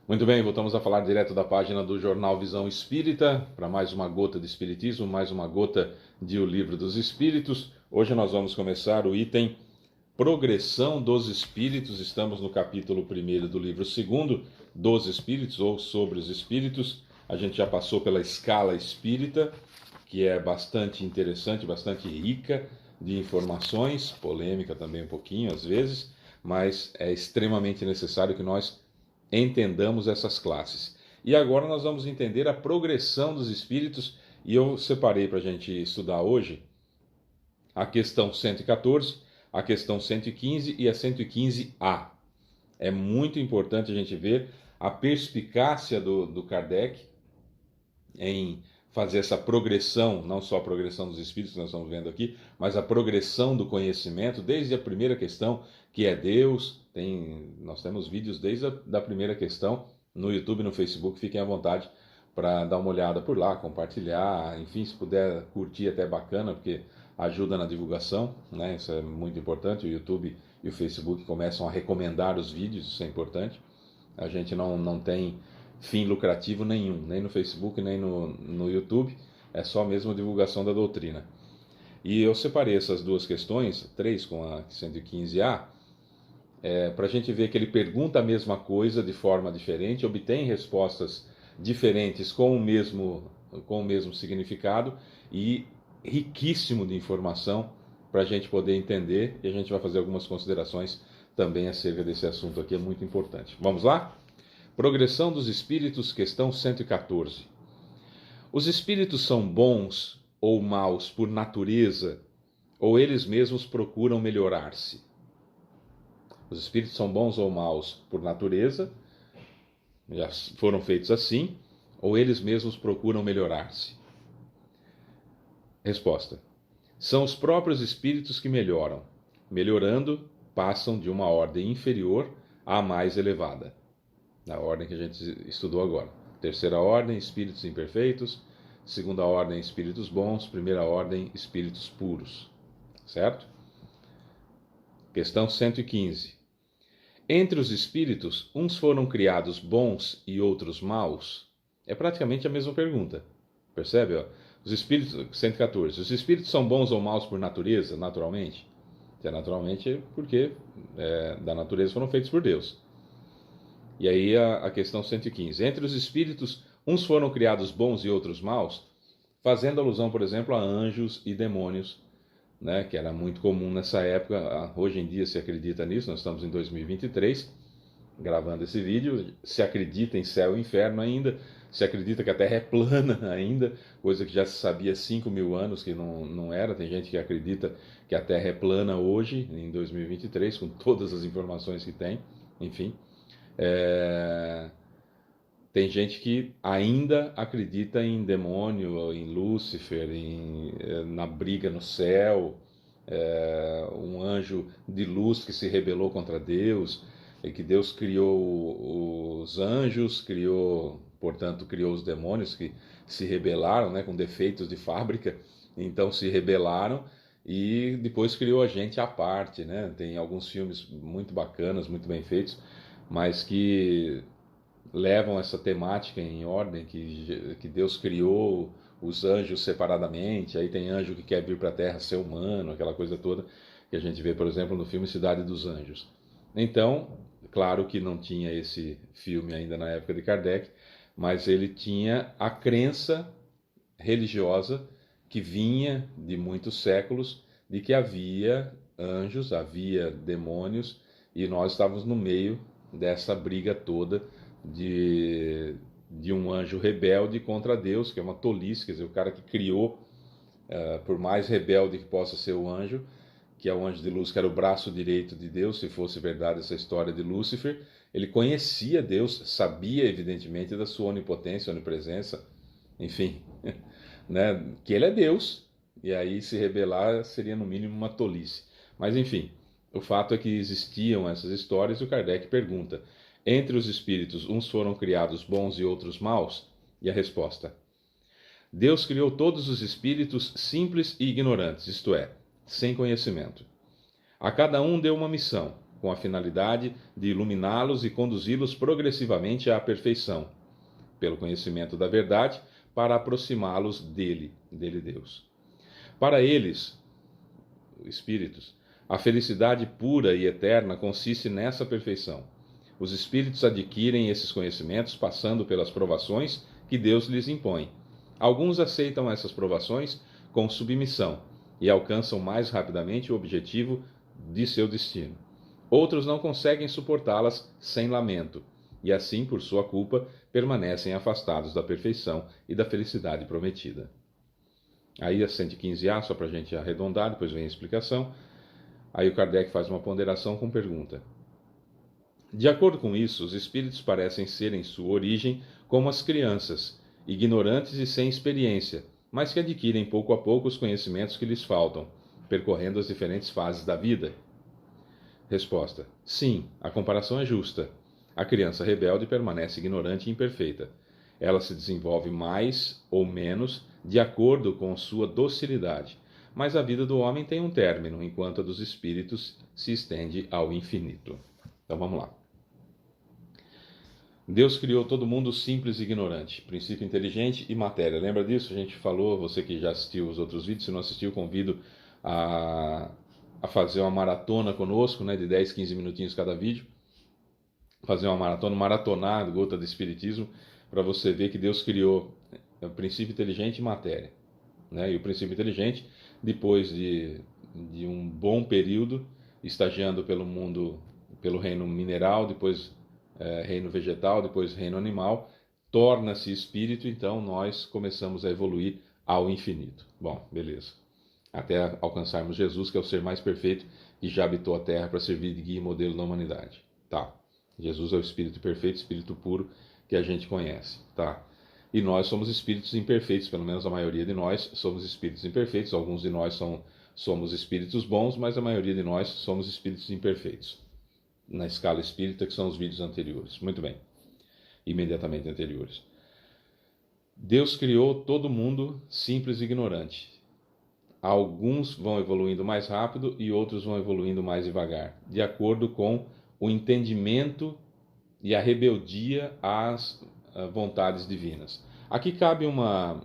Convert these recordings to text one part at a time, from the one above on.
Muito bem, voltamos a falar direto da página do Jornal Visão Espírita, para mais uma gota de Espiritismo, mais uma gota de O Livro dos Espíritos. Hoje nós vamos começar o item Progressão dos Espíritos. Estamos no capítulo 1º do livro 2º dos Espíritos, ou sobre os Espíritos. A gente já passou pela escala espírita, que é bastante interessante, bastante rica de informações, polêmica também um pouquinho às vezes, mas é extremamente necessário que nós entendamos essas classes. E agora nós vamos entender a progressão dos espíritos, e eu separei para a gente estudar hoje a questão 114, a questão 115 e a 115A. É muito importante a gente ver a perspicácia do Kardec em fazer essa progressão, não só a progressão dos espíritos que nós estamos vendo aqui, mas a progressão do conhecimento, desde a primeira questão, que é Deus. Nós temos vídeos desde a primeira questão no YouTube e no Facebook, fiquem à vontade para dar uma olhada por lá, compartilhar, enfim, se puder curtir até bacana, porque ajuda na divulgação, né? Isso é muito importante. O YouTube e o Facebook começam a recomendar os vídeos, isso é importante. A gente não tem fim lucrativo nenhum, nem no Facebook, nem no YouTube, é só mesmo a divulgação da doutrina. E eu separei essas duas questões, 3 com a 115A, para a gente ver que ele pergunta a mesma coisa de forma diferente, obtém respostas diferentes com o mesmo significado e riquíssimo de informação para a gente poder entender, e a gente vai fazer algumas considerações também acerca desse assunto aqui, é muito importante. Vamos lá? Progressão dos Espíritos, questão 114. Os espíritos são bons ou maus por natureza, ou eles mesmos procuram melhorar-se? Os espíritos são bons ou maus por natureza, já foram feitos assim, ou eles mesmos procuram melhorar-se? Resposta: são os próprios espíritos que melhoram. Melhorando, passam de uma ordem inferior à mais elevada. Na ordem que a gente estudou agora. Terceira ordem, espíritos imperfeitos. Segunda ordem, espíritos bons. Primeira ordem, espíritos puros. Certo? Questão 115. Entre os espíritos, uns foram criados bons e outros maus? É praticamente a mesma pergunta. Percebe? Ó? Os espíritos, 114. Os espíritos são bons ou maus por natureza, naturalmente? Se é naturalmente, porque da natureza foram feitos por Deus. E aí a questão 115. Entre os espíritos, uns foram criados bons e outros maus, fazendo alusão, por exemplo, a anjos e demônios, né, que era muito comum nessa época. Hoje em dia se acredita nisso, nós estamos em 2023, gravando esse vídeo, se acredita em céu e inferno ainda, se acredita que a Terra é plana ainda, coisa que já se sabia há 5.000 anos que não era. Tem gente que acredita que a Terra é plana hoje, em 2023, com todas as informações que tem, enfim. Tem gente que ainda acredita em demônio, em Lúcifer, na briga no céu, um anjo de luz que se rebelou contra Deus, e que Deus criou os anjos, portanto, criou os demônios que se rebelaram, né, com defeitos de fábrica, então se rebelaram e depois criou a gente à parte, né? Tem alguns filmes muito bacanas, muito bem feitos, mas que levam essa temática em ordem, que Deus criou os anjos separadamente. Aí tem anjo que quer vir para a Terra ser humano, aquela coisa toda que a gente vê, por exemplo, no filme Cidade dos Anjos. Então, claro que não tinha esse filme ainda na época de Kardec, mas ele tinha a crença religiosa que vinha de muitos séculos de que havia anjos, havia demônios, e nós estávamos no meio dessa briga toda de um anjo rebelde contra Deus, que é uma tolice. Quer dizer, o cara que criou, por mais rebelde que possa ser o anjo, que é o anjo de luz, que era o braço direito de Deus, se fosse verdade essa história de Lúcifer, ele conhecia Deus, sabia evidentemente da sua onipotência, onipresença, enfim, né, que ele é Deus, e aí se rebelar seria no mínimo uma tolice. Mas enfim, o fato é que existiam essas histórias, e o Kardec pergunta: entre os espíritos, uns foram criados bons e outros maus? E a resposta: Deus criou todos os espíritos simples e ignorantes, isto é, sem conhecimento. A cada um deu uma missão, com a finalidade de iluminá-los e conduzi-los progressivamente à perfeição, pelo conhecimento da verdade, para aproximá-los dele, Deus. Para eles, espíritos, a felicidade pura e eterna consiste nessa perfeição. Os espíritos adquirem esses conhecimentos passando pelas provações que Deus lhes impõe. Alguns aceitam essas provações com submissão e alcançam mais rapidamente o objetivo de seu destino. Outros não conseguem suportá-las sem lamento, e assim, por sua culpa, permanecem afastados da perfeição e da felicidade prometida. Aí a 115A, só para a gente arredondar, depois vem a explicação. Aí o Kardec faz uma ponderação com pergunta. De acordo com isso, os espíritos parecem ser, em sua origem, como as crianças, ignorantes e sem experiência, mas que adquirem pouco a pouco os conhecimentos que lhes faltam, percorrendo as diferentes fases da vida. Resposta: sim, a comparação é justa. A criança rebelde permanece ignorante e imperfeita. Ela se desenvolve mais ou menos de acordo com sua docilidade, mas a vida do homem tem um término, enquanto a dos espíritos se estende ao infinito. Então vamos lá. Deus criou todo mundo simples e ignorante, princípio inteligente e matéria. Lembra disso? A gente falou, você que já assistiu os outros vídeos, se não assistiu, convido a fazer uma maratona conosco, né, de 10, 15 minutinhos cada vídeo. Fazer uma maratona, maratonar Gota do Espiritismo, para você ver que Deus criou o princípio inteligente e matéria. Né? E o princípio inteligente, depois de um bom período, estagiando pelo mundo, pelo reino mineral, depois reino vegetal, depois reino animal, torna-se espírito, então nós começamos a evoluir ao infinito. Bom, beleza. Até alcançarmos Jesus, que é o ser mais perfeito que já habitou a Terra para servir de guia e modelo da humanidade. Tá. Jesus é o espírito perfeito, espírito puro que a gente conhece. Tá. E nós somos espíritos imperfeitos, pelo menos a maioria de nós somos espíritos imperfeitos. Alguns de nós somos espíritos bons, mas a maioria de nós somos espíritos imperfeitos. Na escala espírita, que são os vídeos anteriores. Muito bem. Imediatamente anteriores. Deus criou todo mundo simples e ignorante. Alguns vão evoluindo mais rápido e outros vão evoluindo mais devagar, de acordo com o entendimento e a rebeldia às vontades divinas. Aqui cabe uma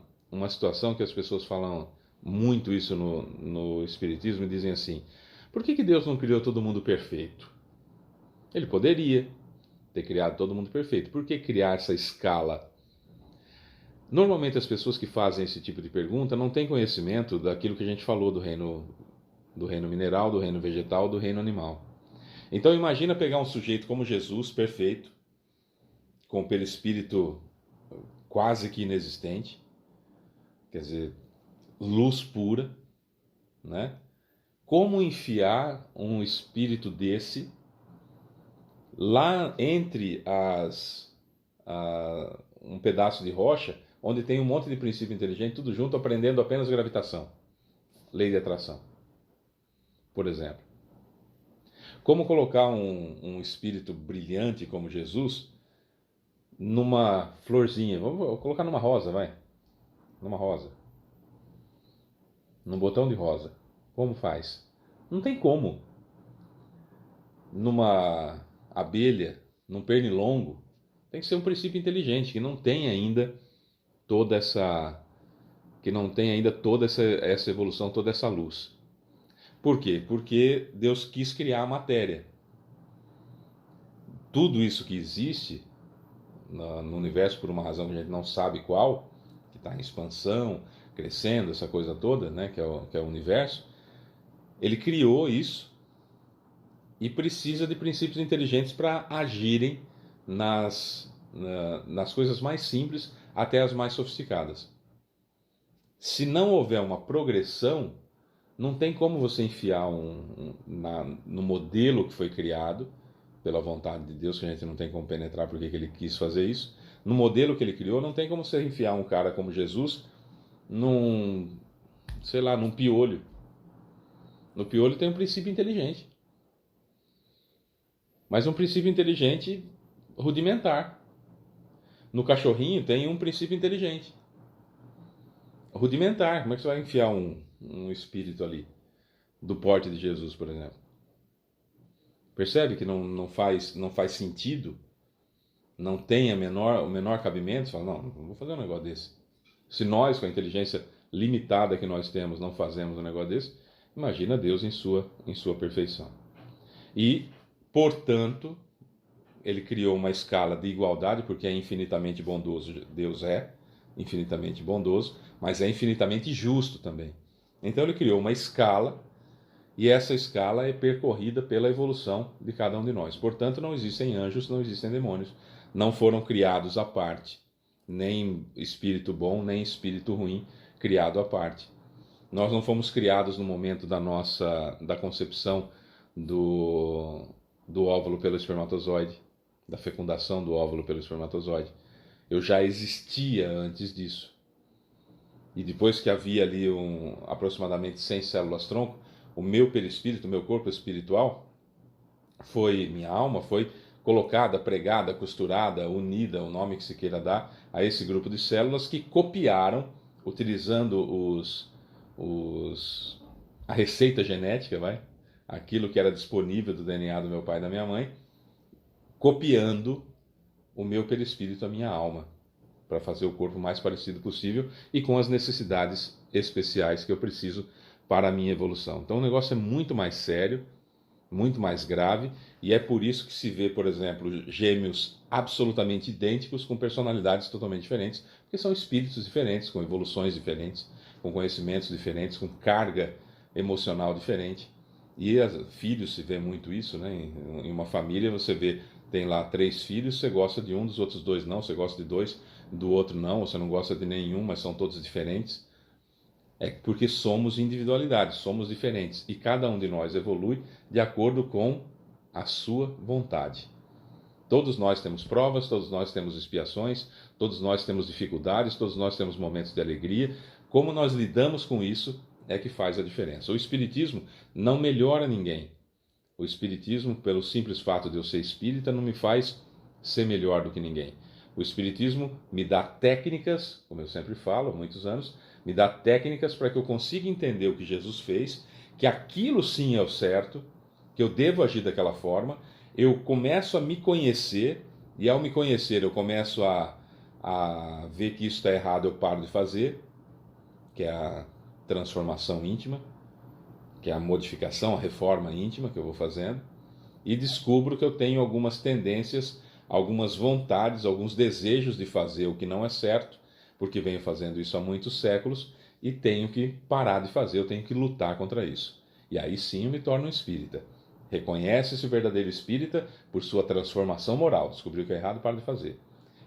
situação que as pessoas falam muito isso no Espiritismo e dizem assim: por que Deus não criou todo mundo perfeito? Ele poderia ter criado todo mundo perfeito. Por que criar essa escala? Normalmente as pessoas que fazem esse tipo de pergunta não têm conhecimento daquilo que a gente falou do reino mineral, do reino vegetal, do reino animal. Então imagina pegar um sujeito como Jesus, perfeito, com o perispírito quase que inexistente, quer dizer, luz pura, né? Como enfiar um espírito desse lá entre um pedaço de rocha, onde tem um monte de princípio inteligente, tudo junto, aprendendo apenas gravitação, lei de atração, por exemplo. Como colocar um espírito brilhante como Jesus numa florzinha? Vou colocar numa rosa, vai. Numa rosa. Num botão de rosa. Como faz? Não tem como. Numa abelha, num pernilongo, tem que ser um princípio inteligente, que não tem ainda toda essa evolução, toda essa luz. Por quê? Porque Deus quis criar a matéria. Tudo isso que existe no universo, por uma razão que a gente não sabe qual, que está em expansão, crescendo, essa coisa toda, né, que é o universo, ele criou isso e precisa de princípios inteligentes para agirem nas coisas mais simples até as mais sofisticadas. Se não houver uma progressão, não tem como você enfiar no modelo que foi criado, pela vontade de Deus, que a gente não tem como penetrar porque ele quis fazer isso. No modelo que ele criou, não tem como você enfiar um cara como Jesus num piolho. No piolho tem um princípio inteligente. Mas um princípio inteligente rudimentar. No cachorrinho tem um princípio inteligente rudimentar. Como é que você vai enfiar um espírito ali? Do porte de Jesus, por exemplo. Percebe que não faz sentido? Não tem o menor cabimento? Você fala, não vou fazer um negócio desse. Se nós, com a inteligência limitada que nós temos, não fazemos um negócio desse, imagina Deus em sua perfeição. E, portanto, ele criou uma escala de igualdade, porque é infinitamente bondoso. Deus é infinitamente bondoso, mas é infinitamente justo também. Então ele criou uma escala, e essa escala é percorrida pela evolução de cada um de nós. Portanto, não existem anjos, não existem demônios, não foram criados à parte, nem espírito bom, nem espírito ruim criado à parte. Nós não fomos criados no momento da concepção do óvulo pelo espermatozoide, da fecundação do óvulo pelo espermatozoide. Eu já existia antes disso. E depois que havia ali aproximadamente 100 células-tronco, o meu perispírito, o meu corpo espiritual, minha alma foi colocada, pregada, costurada, unida, o nome que se queira dar, a esse grupo de células que copiaram, utilizando a receita genética, aquilo que era disponível do DNA do meu pai e da minha mãe, copiando o meu perispírito, a minha alma, para fazer o corpo mais parecido possível e com as necessidades especiais que eu preciso para a minha evolução. Então o negócio é muito mais sério, muito mais grave, e é por isso que se vê, por exemplo, gêmeos absolutamente idênticos com personalidades totalmente diferentes, porque são espíritos diferentes, com evoluções diferentes, com conhecimentos diferentes, com carga emocional diferente. E filhos, se vê muito isso, né? Em uma família você vê, tem lá 3 filhos, você gosta de um, dos outros 2 não, você gosta de 2, do outro não, você não gosta de nenhum, mas são todos diferentes. É porque somos individualidades, somos diferentes, e cada um de nós evolui de acordo com a sua vontade. Todos nós temos provas, todos nós temos expiações, todos nós temos dificuldades, todos nós temos momentos de alegria. Como nós lidamos com isso é que faz a diferença. O Espiritismo não melhora ninguém. O Espiritismo, pelo simples fato de eu ser espírita, não me faz ser melhor do que ninguém. O Espiritismo me dá técnicas, como eu sempre falo há muitos anos, me dá técnicas para que eu consiga entender o que Jesus fez, que aquilo sim é o certo, que eu devo agir daquela forma. Eu começo a me conhecer, e ao me conhecer eu começo a ver que isso está errado, eu paro de fazer, que é a transformação íntima, que é a modificação, a reforma íntima que eu vou fazendo, e descubro que eu tenho algumas tendências, algumas vontades, alguns desejos de fazer o que não é certo, porque venho fazendo isso há muitos séculos, e tenho que parar de fazer, eu tenho que lutar contra isso. E aí sim eu me torno um espírita. Reconhece-se o verdadeiro espírita por sua transformação moral, descobriu que é errado, para de fazer.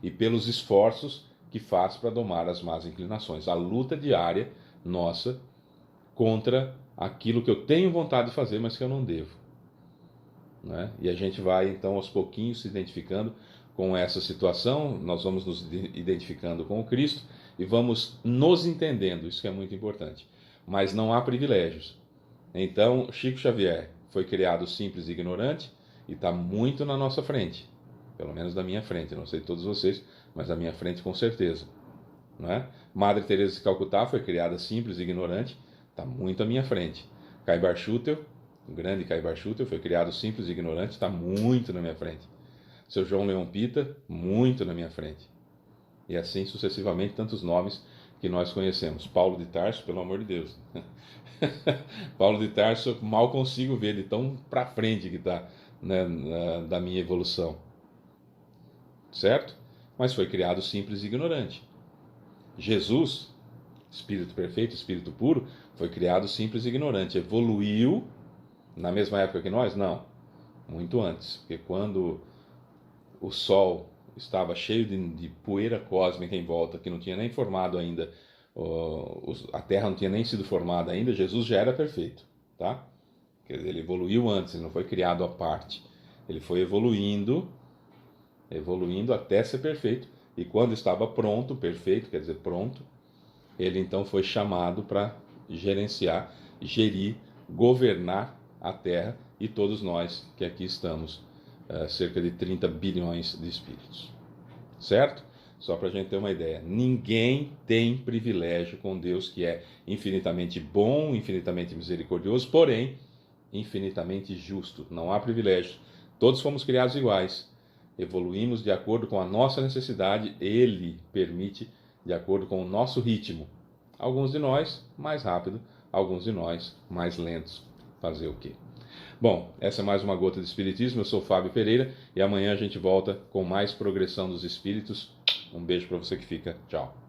E pelos esforços que faz para domar as más inclinações. A luta diária nossa contra aquilo que eu tenho vontade de fazer, mas que eu não devo. Né? E a gente vai então aos pouquinhos se identificando com essa situação, nós vamos nos identificando com o Cristo e vamos nos entendendo, isso que é muito importante. Mas não há privilégios. Então, Chico Xavier foi criado simples e ignorante e está muito na nossa frente, pelo menos da minha frente, não sei de todos vocês, mas da minha frente com certeza. Não é? Madre Teresa de Calcutá foi criada simples e ignorante, está muito à minha frente. Caibar Schutel, o grande Caibar Schutel, foi criado simples e ignorante, está muito na minha frente. Seu João Leão Pita, muito na minha frente. E assim sucessivamente, tantos nomes que nós conhecemos. Paulo de Tarso, pelo amor de Deus. Paulo de Tarso, eu mal consigo ver de tão para frente que está, né, da minha evolução. Certo? Mas foi criado simples e ignorante. Jesus, Espírito perfeito, Espírito puro, foi criado simples e ignorante. Evoluiu na mesma época que nós? Não. Muito antes. Porque quando o Sol estava cheio de poeira cósmica em volta, que não tinha nem formado ainda, a Terra não tinha nem sido formada ainda, Jesus já era perfeito. Tá? Ele evoluiu antes, ele não foi criado à parte. Ele foi evoluindo até ser perfeito. E quando estava pronto, perfeito, quer dizer pronto, ele então foi chamado para gerenciar, gerir, governar a Terra e todos nós que aqui estamos, cerca de 30 bilhões de espíritos. Certo? Só para a gente ter uma ideia. Ninguém tem privilégio com Deus, que é infinitamente bom, infinitamente misericordioso, porém infinitamente justo. Não há privilégio. Todos fomos criados iguais. Evoluímos de acordo com a nossa necessidade. Ele permite de acordo com o nosso ritmo. Alguns de nós mais rápido, alguns de nós mais lentos. Fazer o quê? Bom, essa é mais uma gota de Espiritismo. Eu sou Fábio Pereira e amanhã a gente volta com mais progressão dos espíritos. Um beijo para você que fica. Tchau.